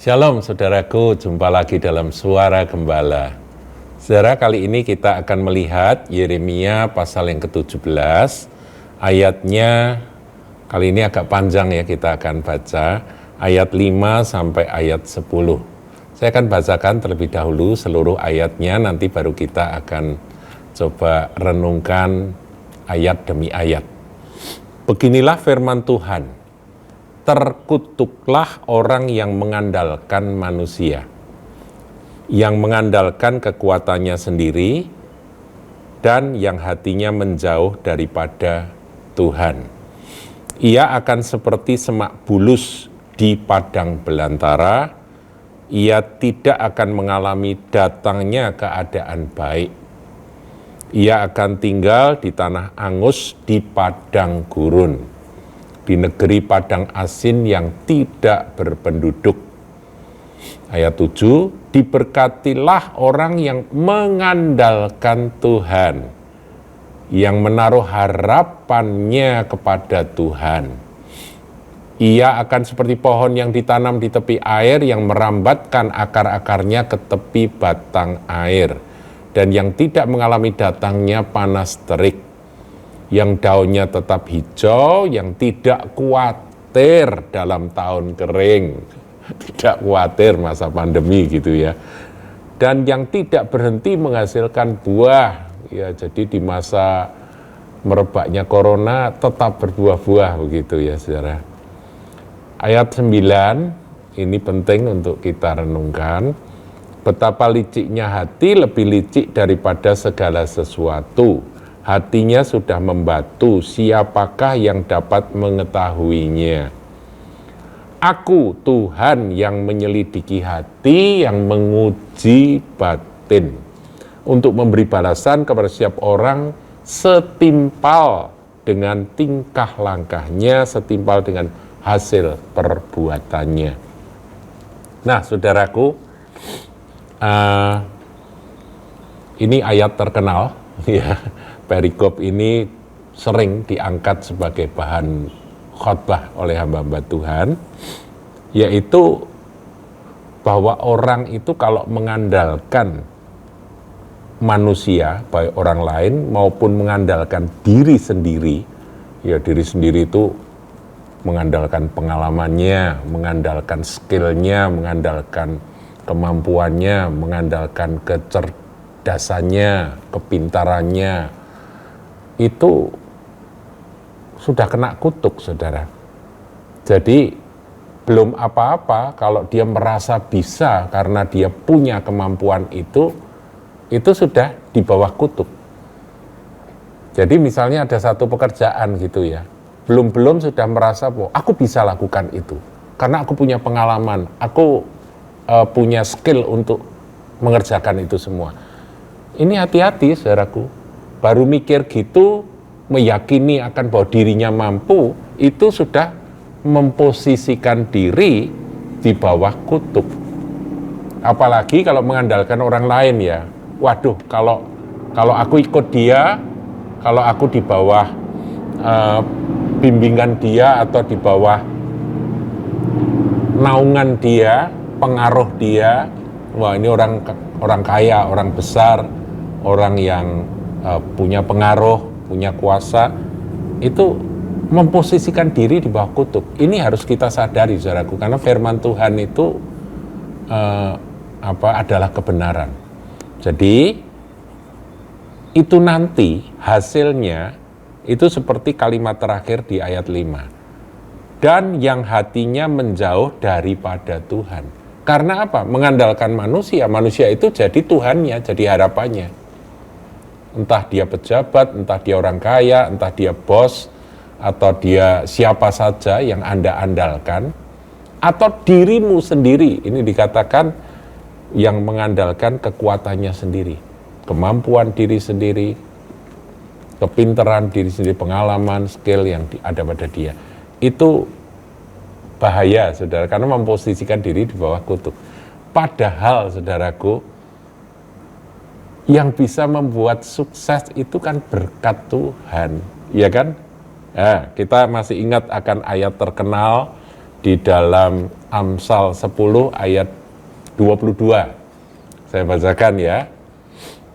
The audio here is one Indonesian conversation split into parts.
Shalom saudaraku, jumpa lagi dalam Suara Gembala. Saudara, kali ini kita akan melihat Yeremia pasal yang ke-17, ayatnya kali ini agak panjang ya, kita akan baca ayat 5 sampai ayat 10. Saya akan bacakan terlebih dahulu seluruh ayatnya, nanti baru kita akan coba renungkan ayat demi ayat. Beginilah firman Tuhan. Terkutuklah orang yang mengandalkan manusia, yang mengandalkan kekuatannya sendiri, dan yang hatinya menjauh daripada Tuhan. Ia akan seperti semak bulus di padang belantara, ia tidak akan mengalami datangnya keadaan baik. Ia akan tinggal di tanah angus di padang gurun, di negeri padang asin yang tidak berpenduduk. Ayat 7, diberkatilah orang yang mengandalkan Tuhan, yang menaruh harapannya kepada Tuhan. Ia akan seperti pohon yang ditanam di tepi air, yang merambatkan akar-akarnya ke tepi batang air, dan yang tidak mengalami datangnya panas terik, yang daunnya tetap hijau, yang tidak khawatir dalam tahun kering, tidak khawatir masa pandemi gitu ya, dan yang tidak berhenti menghasilkan buah, ya jadi di masa merebaknya corona tetap berbuah-buah begitu ya saudara. Ayat 9, ini penting untuk kita renungkan. Betapa liciknya hati, lebih licik daripada segala sesuatu. Hatinya sudah membatu, siapakah yang dapat mengetahuinya? Aku Tuhan yang menyelidiki hati, yang menguji batin, untuk memberi balasan kepada setiap orang setimpal dengan tingkah langkahnya, setimpal dengan hasil perbuatannya. Nah, saudaraku, ini ayat terkenal, ya. Perikop ini sering diangkat sebagai bahan khotbah oleh hamba-hamba Tuhan, yaitu bahwa orang itu kalau mengandalkan manusia, baik orang lain maupun mengandalkan diri sendiri, ya diri sendiri itu mengandalkan pengalamannya, mengandalkan skillnya, mengandalkan kemampuannya, mengandalkan kecerdasannya, kepintarannya, itu sudah kena kutuk, saudara. Jadi belum apa-apa kalau dia merasa bisa karena dia punya kemampuan itu sudah di bawah kutuk. Jadi misalnya ada satu pekerjaan gitu ya, belum sudah merasa bahwa aku bisa lakukan itu karena aku punya pengalaman, aku punya skill untuk mengerjakan itu semua. Ini hati-hati, saudaraku. Baru mikir gitu, meyakini akan bahwa dirinya mampu, itu sudah memposisikan diri di bawah kutuk. Apalagi kalau mengandalkan orang lain ya. Waduh, kalau aku ikut dia, kalau aku di bawah bimbingan dia atau di bawah naungan dia, pengaruh dia, wah ini orang kaya, orang besar, orang yang punya pengaruh, punya kuasa, itu memposisikan diri di bawah kutuk. Ini harus kita sadari, saudaraku, karena firman Tuhan itu adalah kebenaran. Jadi itu nanti hasilnya itu seperti kalimat terakhir di ayat 5. Dan yang hatinya menjauh daripada Tuhan. Karena apa? Mengandalkan manusia. Manusia itu jadi Tuhannya, jadi harapannya. Entah dia pejabat, entah dia orang kaya, entah dia bos, atau dia siapa saja yang Anda andalkan, atau dirimu sendiri. Ini dikatakan yang mengandalkan kekuatannya sendiri, kemampuan diri sendiri, kepintaran diri sendiri, pengalaman, skill yang ada pada dia. Itu bahaya, saudara, karena memposisikan diri di bawah kutuk. Padahal, saudaraku, yang bisa membuat sukses itu kan berkat Tuhan, ya kan? Kita masih ingat akan ayat terkenal di dalam Amsal 10 ayat 22. Saya bacakan ya.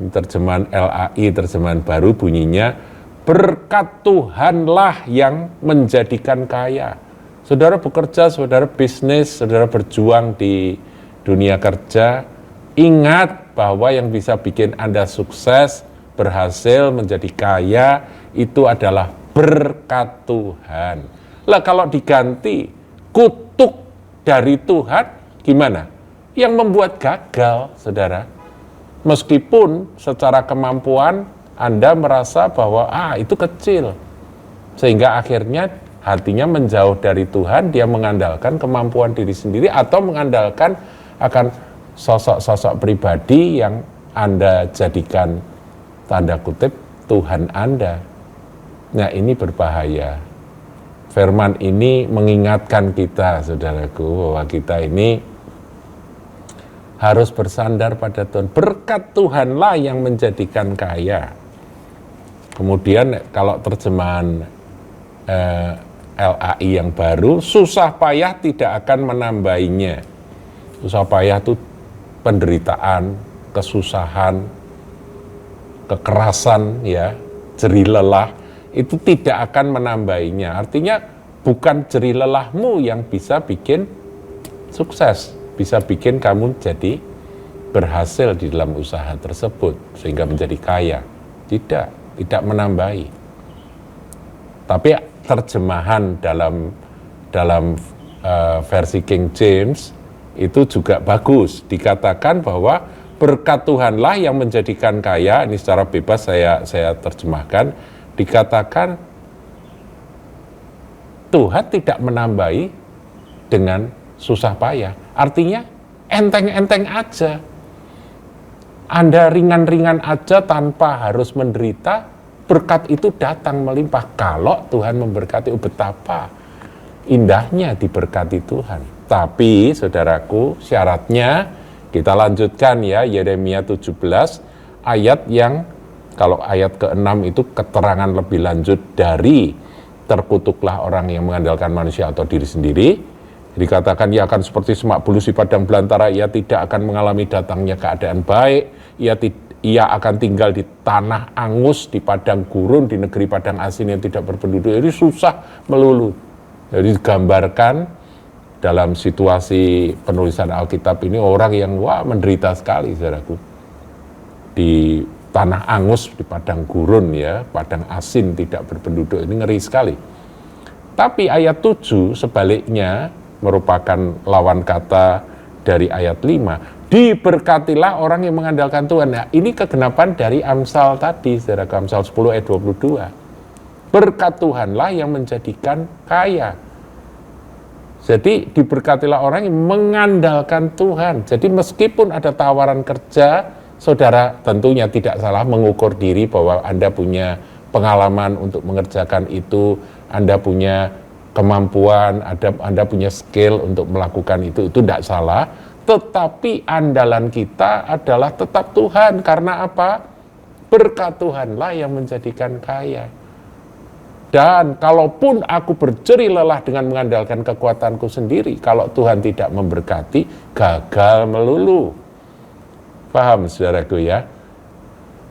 Terjemahan LAI, terjemahan baru bunyinya, berkat Tuhanlah yang menjadikan kaya. Saudara bekerja, saudara bisnis, saudara berjuang di dunia kerja, ingat bahwa yang bisa bikin Anda sukses, berhasil, menjadi kaya, itu adalah berkat Tuhan. Lah kalau diganti kutuk dari Tuhan, gimana? Yang membuat gagal, saudara. Meskipun secara kemampuan Anda merasa bahwa itu kecil, sehingga akhirnya hatinya menjauh dari Tuhan, dia mengandalkan kemampuan diri sendiri atau mengandalkan akan sosok-sosok pribadi yang Anda jadikan tanda kutip Tuhan Anda. Nah, ini berbahaya. Firman ini mengingatkan kita, saudaraku, bahwa kita ini harus bersandar pada Tuhan. Berkat Tuhanlah yang menjadikan kaya. Kemudian kalau terjemahan LAI yang baru, susah payah tidak akan menambahinya. Susah payah itu penderitaan, kesusahan, kekerasan, ya, jerih lelah, itu tidak akan menambahinya. Artinya bukan jerih lelahmu yang bisa bikin sukses, bisa bikin kamu jadi berhasil di dalam usaha tersebut sehingga menjadi kaya. Tidak menambahi. Tapi terjemahan dalam versi King James itu juga bagus. Dikatakan bahwa berkat Tuhanlah yang menjadikan kaya. Ini secara bebas saya terjemahkan. Dikatakan Tuhan tidak menambahi dengan susah payah. Artinya enteng-enteng aja. Anda ringan-ringan aja tanpa harus menderita, berkat itu datang melimpah. Kalau Tuhan memberkati, betapa indahnya diberkati Tuhan. Tapi saudaraku, syaratnya kita lanjutkan ya, Yeremia 17 ayat yang kalau ayat ke-6 itu keterangan lebih lanjut dari terkutuklah orang yang mengandalkan manusia atau diri sendiri. Dikatakan ia akan seperti semak bulus di padang belantara, ia tidak akan mengalami datangnya keadaan baik, ia akan tinggal di tanah angus, di padang gurun, di negeri padang asin yang tidak berpenduduk. Jadi susah melulu. Jadi digambarkan dalam situasi penulisan Alkitab ini orang yang menderita sekali, saudaraku. Di tanah angus, di padang gurun ya, padang asin tidak berpenduduk, ini ngeri sekali. Tapi ayat 7 sebaliknya merupakan lawan kata dari ayat 5. Diberkatilah orang yang mengandalkan Tuhan. Nah, ini kegenapan dari Amsal tadi, saudara, Amsal 10 ayat 22. Berkat Tuhanlah yang menjadikan kaya. Jadi diberkatilah orang yang mengandalkan Tuhan. Jadi meskipun ada tawaran kerja, saudara tentunya tidak salah mengukur diri bahwa Anda punya pengalaman untuk mengerjakan itu, Anda punya kemampuan, Anda punya skill untuk melakukan itu tidak salah. Tetapi andalan kita adalah tetap Tuhan. Karena apa? Berkat Tuhanlah yang menjadikan kaya. Dan kalaupun aku berjerih lelah dengan mengandalkan kekuatanku sendiri, kalau Tuhan tidak memberkati, gagal melulu. Paham, saudaraku ya?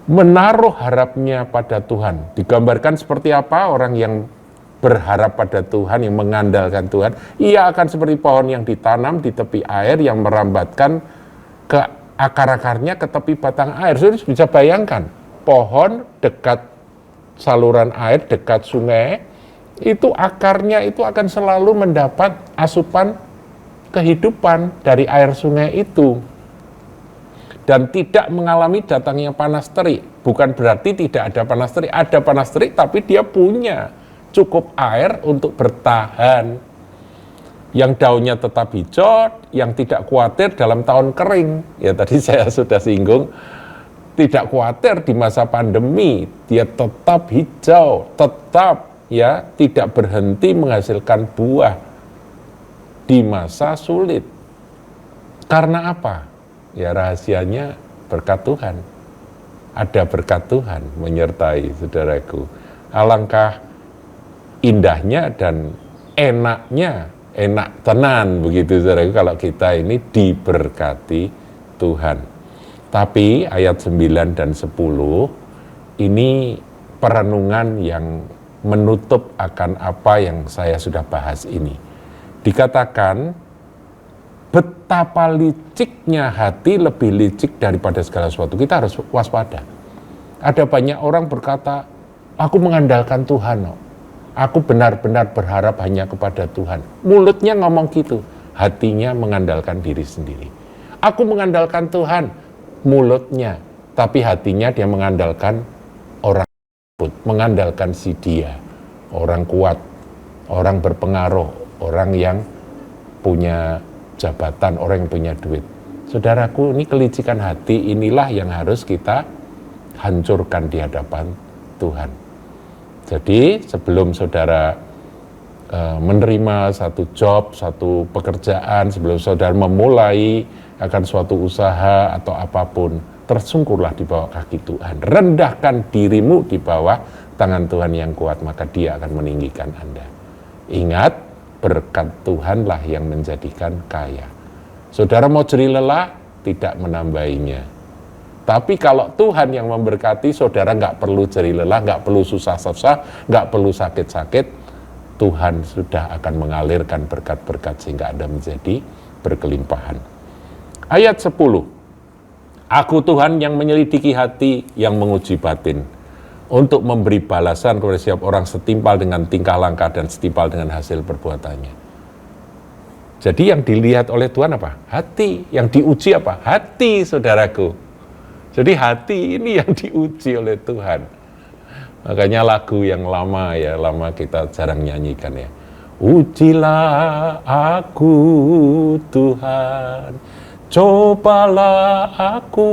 Menaruh harapnya pada Tuhan. Digambarkan seperti apa orang yang berharap pada Tuhan, yang mengandalkan Tuhan. Ia akan seperti pohon yang ditanam di tepi air, yang merambatkan ke akar-akarnya ke tepi batang air. Saudara bisa bayangkan, pohon dekat saluran air, dekat sungai, itu akarnya itu akan selalu mendapat asupan kehidupan dari air sungai itu. Dan tidak mengalami datangnya panas terik. Bukan berarti tidak ada panas terik. Ada panas terik, tapi dia punya cukup air untuk bertahan. Yang daunnya tetap hijau, yang tidak khawatir dalam tahun kering. Ya tadi saya sudah singgung, tidak khawatir di masa pandemi, dia tetap hijau, tetap ya tidak berhenti menghasilkan buah di masa sulit. Karena apa? Ya rahasianya berkat Tuhan. Ada berkat Tuhan menyertai, saudaraku. Alangkah indahnya dan enaknya enak tenan begitu saudaraku kalau kita ini diberkati Tuhan. Tapi ayat 9 dan 10 ini perenungan yang menutup akan apa yang saya sudah bahas ini. Dikatakan betapa liciknya hati, lebih licik daripada segala sesuatu. Kita harus waspada. Ada banyak orang berkata, aku mengandalkan Tuhan, aku benar-benar berharap hanya kepada Tuhan. Mulutnya ngomong gitu, hatinya mengandalkan diri sendiri. Aku mengandalkan Tuhan, mulutnya, tapi hatinya dia mengandalkan orang, mengandalkan si dia, orang kuat, orang berpengaruh, orang yang punya jabatan, orang yang punya duit. Saudaraku, ini kelicikan hati, inilah yang harus kita hancurkan di hadapan Tuhan. Jadi sebelum saudara menerima satu job, satu pekerjaan, sebelum saudara memulai akan suatu usaha atau apapun, tersungkurlah di bawah kaki Tuhan. Rendahkan dirimu di bawah tangan Tuhan yang kuat, maka Dia akan meninggikan Anda. Ingat, berkat Tuhanlah yang menjadikan kaya. Saudara mau jeri lelah, tidak menambahinya. Tapi kalau Tuhan yang memberkati, saudara nggak perlu jeri lelah, nggak perlu susah-susah, nggak perlu sakit-sakit. Tuhan sudah akan mengalirkan berkat-berkat sehingga Anda menjadi berkelimpahan. Ayat 10. Aku Tuhan yang menyelidiki hati, yang menguji batin, untuk memberi balasan kepada setiap orang setimpal dengan tingkah langkah dan setimpal dengan hasil perbuatannya. Jadi yang dilihat oleh Tuhan apa? Hati. Yang diuji apa? Hati, saudaraku. Jadi hati ini yang diuji oleh Tuhan. Makanya lagu yang lama ya, lama kita jarang nyanyikan ya. Ujilah aku Tuhan, cobalah aku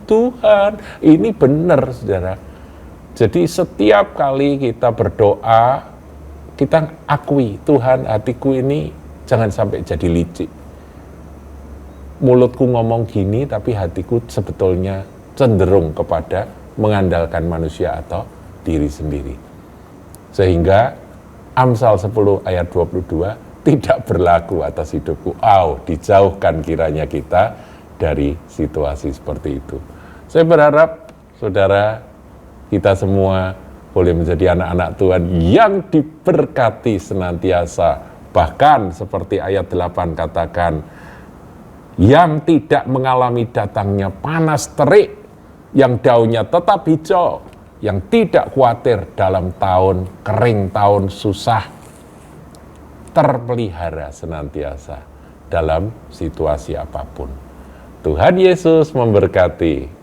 Tuhan. Ini benar, saudara. Jadi setiap kali kita berdoa, kita akui, Tuhan, hatiku ini jangan sampai jadi licik. Mulutku ngomong gini, tapi hatiku sebetulnya cenderung kepada mengandalkan manusia atau diri sendiri. Sehingga Amsal 10 ayat 22 tidak berlaku atas hidupku. Dijauhkan kiranya kita dari situasi seperti itu. Saya berharap saudara, kita semua boleh menjadi anak-anak Tuhan yang diberkati senantiasa. Bahkan seperti ayat 8 katakan, yang tidak mengalami datangnya panas terik, yang daunnya tetap hijau, yang tidak khawatir dalam tahun kering, tahun susah, terpelihara senantiasa dalam situasi apapun. Tuhan Yesus memberkati.